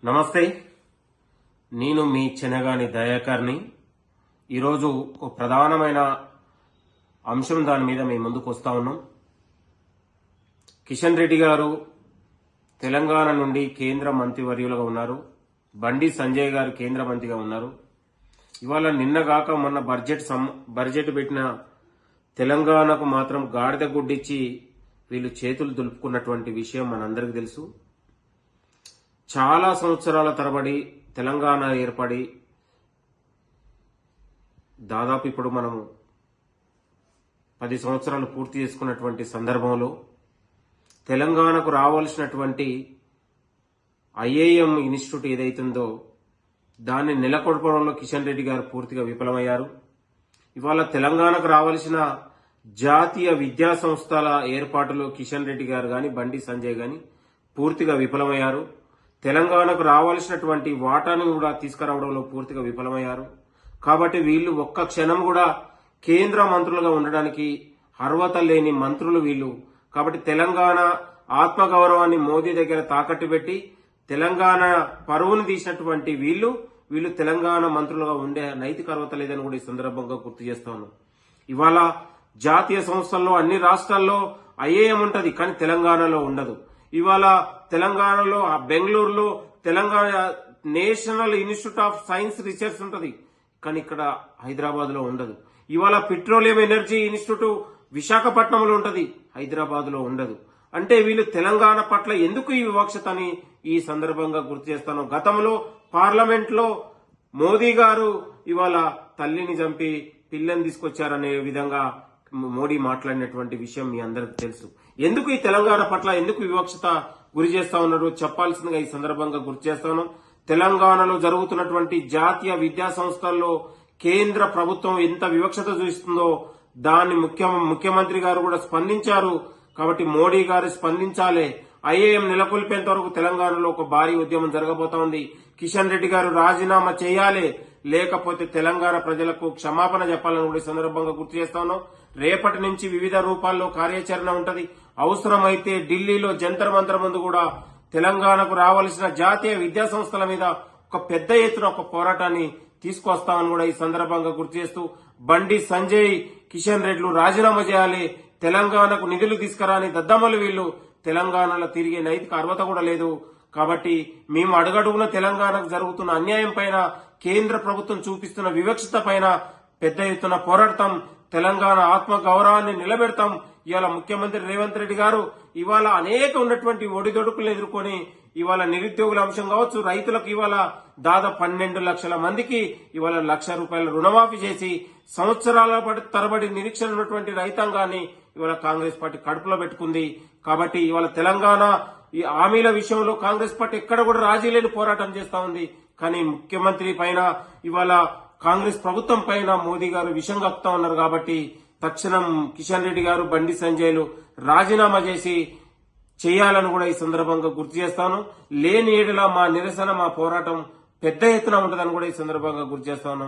నమస్తే, నేను మీ చెనగాని దయాకర్ని. ఈరోజు ఒక ప్రధానమైన అంశం దాని మీద మేము ముందుకు వస్తా ఉన్నాం. కిషన్ రెడ్డి గారు తెలంగాణ నుండి కేంద్ర మంత్రివర్యులుగా ఉన్నారు. బండి సంజయ్ గారు కేంద్ర మంత్రిగా ఉన్నారు. ఇవాళ నిన్నగాక మొన్న బడ్జెట్ పెట్టిన తెలంగాణకు మాత్రం గాడిద గుడ్డిచ్చి వీళ్ళు చేతులు దులుపుకున్నటువంటి విషయం మనందరికీ తెలుసు. చాలా సంవత్సరాల తరబడి తెలంగాణ ఏర్పడి దాదాపు ఇప్పుడు మనము 10 సంవత్సరాలు పూర్తి చేసుకున్నటువంటి సందర్భంలో తెలంగాణకు రావాల్సినటువంటి ఐఏఎం ఇన్స్టిట్యూట్ ఏదైతుందో దాన్ని నెలకొల్పడంలో కిషన్ రెడ్డి గారు పూర్తిగా విఫలమయ్యారు. ఇవాళ తెలంగాణకు రావాల్సిన జాతీయ విద్యా సంస్థల ఏర్పాటులో కిషన్ రెడ్డి గారు గాని బండి సంజయ్ గాని పూర్తిగా విఫలమయ్యారు. తెలంగాణకు రావాల్సినటువంటి వాటాను కూడా తీసుకురావడంలో పూర్తిగా విఫలమయ్యారు. కాబట్టి వీళ్ళు ఒక్క క్షణం కూడా కేంద్ర మంత్రులుగా ఉండడానికి అర్హత లేని మంత్రులు వీళ్ళు. కాబట్టి తెలంగాణ ఆత్మగౌరవాన్ని మోదీ దగ్గర తాకట్టు పెట్టి తెలంగాణ పరువును తీసినటువంటి వీళ్ళు తెలంగాణ మంత్రులుగా ఉండే నైతిక అర్హత లేదని కూడా ఈ సందర్భంగా గుర్తు చేస్తాను. ఇవాళ జాతీయ సంస్థల్లో అన్ని రాష్ట్రాల్లో ఐఏఎం ఉంటది, కానీ తెలంగాణలో ఉండదు. ఇవాళ తెలంగాణలో బెంగళూరులో Telangana national institute of science research ఉంటది, కానీ ఇక్కడ హైదరాబాద్ లో ఉండదు. ఇవాళ పెట్రోలియం ఎనర్జీ ఇన్స్టిట్యూట్ విశాఖపట్నంలో ఉంటది, హైదరాబాద్ లో ఉండదు. అంటే వీళ్ళు తెలంగాణ పట్ల ఎందుకు ఈ వివక్షతని ఈ సందర్భంగా గుర్తు చేస్తాను. గతంలో పార్లమెంట్ లో మోదీ గారు ఇవాళ తల్లిని చంపి పిల్లని తీసుకొచ్చారనే విధంగా మోడీ మాట్లాడినటువంటి విషయం మీ అందరికి తెలుసు. ఎందుకు ఈ తెలంగాణ పట్ల ఎందుకు వివక్షత గురి చేస్తా ఉన్నారు చెప్పాల్సిందిగా ఈ సందర్భంగా గుర్తు చేస్తాను. తెలంగాణలో జరుగుతున్నటువంటి జాతీయ విద్యా సంస్థల్లో కేంద్ర ప్రభుత్వం ఎంత వివక్షత చూస్తుందో దాన్ని ముఖ్యమంత్రి గారు కూడా స్పందించారు. కాబట్టి మోడీ గారు స్పందించాలి. ఐఏఎం నెలకొల్పేంత వరకు తెలంగాణలో ఒక భారీ ఉద్యమం జరగబోతోంది. కిషన్ రెడ్డి గారు రాజీనామా చేయాలి, లేకపోతే తెలంగాణ ప్రజలకు క్షమాపణ చెప్పాలని కూడా ఈ సందర్భంగా గుర్తు చేస్తాను. రేపటి నుంచి వివిధ రూపాల్లో కార్యాచరణ ఉంటది. అవసరమైతే ఢిల్లీలో జంతర్ మంతర్ ముందు కూడా తెలంగాణకు రావాల్సిన జాతీయ విద్యా సంస్థల మీద ఒక పెద్ద ఎత్తున ఒక పోరాటాన్ని తీసుకొస్తామని కూడా ఈ సందర్భంగా గుర్తు చేస్తూ బండి సంజయ్ కిషన్ రెడ్డిలు రాజీనామా చేయాలి. తెలంగాణకు నిధులు తీసుకురాని దద్దమ్మలు వీళ్ళు. తెలంగాణలో తిరిగే నైతిక అర్హత కూడా లేదు. కాబట్టి మేము అడుగడుగున తెలంగాణకు జరుగుతున్న అన్యాయం పైన కేంద్ర ప్రభుత్వం చూపిస్తున్న వివక్షత పైన పెద్ద ఎత్తున పోరాడతాం. తెలంగాణ ఆత్మ గౌరవాన్ని నిలబెడతాం. ఇవాళ ముఖ్యమంత్రి రేవంత్ రెడ్డి గారు ఇవాళ అనేక ఉన్నటువంటి ఒడిదొడుకులు ఎదుర్కొని ఇవాళ నిరుద్యోగుల అంశం కావచ్చు, రైతులకు ఇవాళ దాదాపు 12 లక్షల మందికి ఇవాళ ₹1,00,000 రుణమాఫీ చేసి సంవత్సరాల తరబడి నిరీక్షణ ఉన్నటువంటి రైతాంగాన్ని ఇవాళ కాంగ్రెస్ పార్టీ కడుపులో పెట్టుకుంది. కాబట్టి ఇవాళ తెలంగాణ ఈ హామీల విషయంలో కాంగ్రెస్ పార్టీ ఎక్కడ కూడా రాజీ లేని పోరాటం చేస్తా ఉంది. కానీ ముఖ్యమంత్రి పైన ఇవాళ కాంగ్రెస్ ప్రభుత్వం పైన మోదీ గారు విషం కక్కుతా ఉన్నారు. కాబట్టి తక్షణం కిషన్ రెడ్డి గారు బండి సంజయ్లు రాజీనామా చేసి చేయాలని కూడా ఈ సందర్భంగా గుర్తు చేస్తాను. లేని ఏడల మా నిరసన మా పోరాటం పెద్ద ఎత్తున ఉంటుందని కూడా ఈ సందర్భంగా గుర్తు చేస్తాను.